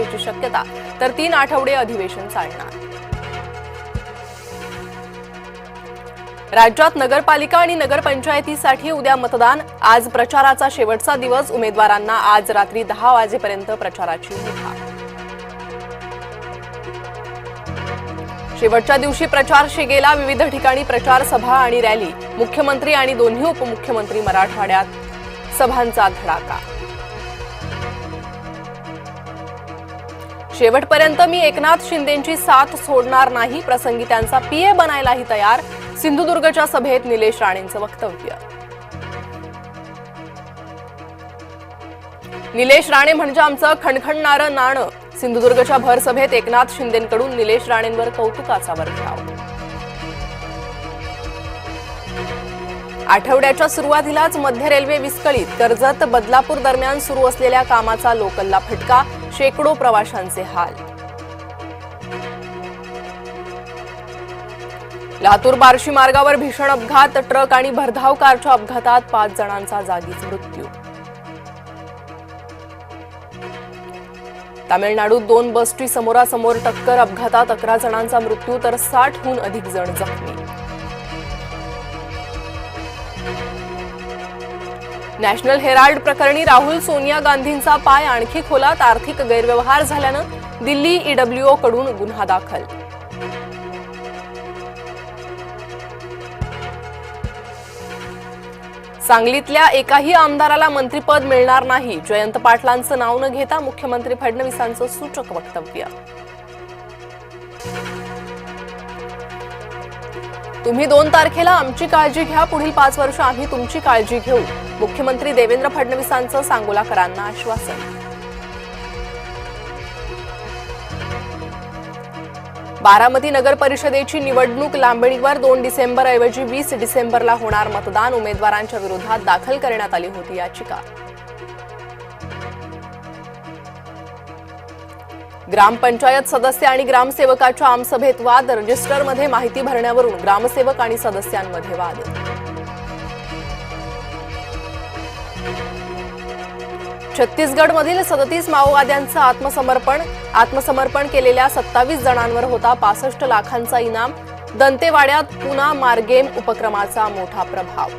ची शक्यता, तर 3 आठवडे अधिवेशन चालणार। राज्यात नगरपालिका आणि नगरपंचायतीसाठी उद्या मतदान। आज प्रचाराचा शेवटचा दिवस। उमेदवारांना आज रात्री 10 वाजेपर्यंत प्रचाराची मुभा। शेवटच्या दिवशी प्रचार शिगेला। विविध ठिकाणी प्रचार सभा आणि रॅली। मुख्यमंत्री आणि दोन्ही उपमुख्यमंत्री मराठवाड्यात सभांचा धडाका। शेवटपर्यंत मी एकनाथ शिंदेंची साथ सोडणार नाही। प्रसंगी त्यांचा पीए बनायलाही तयार। सिंधुदुर्गच्या सभेत निलेश राणेंचं वक्तव्य। निलेश राणे म्हणजे आमचं खणखणणारं नाणं। सिंधुदुर्गच्या भर सभेत एकनाथ शिंदेंकडून निलेश राणेंवर कौतुकाचा वर्षाव। आठवड्याच्या सुरुवातीलाच मध्य रेल्वे विस्कळीत। कर्जत बदलापूर दरम्यान सुरू असलेल्या कामाचा लोकलला फटका। शेकडो प्रवाशांचे हाल। लातूर बार्शी मार्गावर भीषण अपघात। ट्रक आणि भरधाव कारच्या अपघातात 5 जणांचा जागीच मृत्यू। तामिळनाडूत 2 बसची समोरासमोर टक्कर। अपघातात 11 जणांचा मृत्यू तर 60हून अधिक जण जखमी। नॅशनल हेराल्ड प्रकरणी राहुल सोनिया गांधींचा पाय आणखी खोलात। आर्थिक गैरव्यवहार झाल्यानं दिल्ली ईडब्ल्यूओ कडून गुन्हा दाखल। सांगलीतल्या एकाही आमदाराला मंत्रिपद मिळणार नाही। जयंत पाटलांचं नाव न घेता मुख्यमंत्री फडणवीसांचं सूचक वक्तव्य। तुम्ही 2 तारखेला आमची काळजी घ्या। पुढील 5 वर्ष आम्ही तुमची काळजी घेऊ। मुख्यमंत्री देवेंद्र फडणवीसांचं सांगोलाकरांना आश्वासन। बारामती नगर परिषदेची निवडणूक लांबणीवर। 2 डिसेंबरऐवजी 20 डिसेंबरला होणार मतदान। उमेदवारांच्या विरोधात दाखल करण्यात आली होती याचिका। ग्रामपंचायत सदस्य आणि ग्रामसेवकाच्या आमसभेत वाद। रजिस्टरमध्ये माहिती भरण्यावरून ग्रामसेवक आणि सदस्यांमध्ये वाद। छत्तीसगडमधील 37 माओवाद्यांचं आत्मसमर्पण केलेल्या 27 जणांवर होता 65 लाखांचा इनाम। दंतेवाड्यात पुन्हा मारगेम उपक्रमाचा मोठा प्रभाव।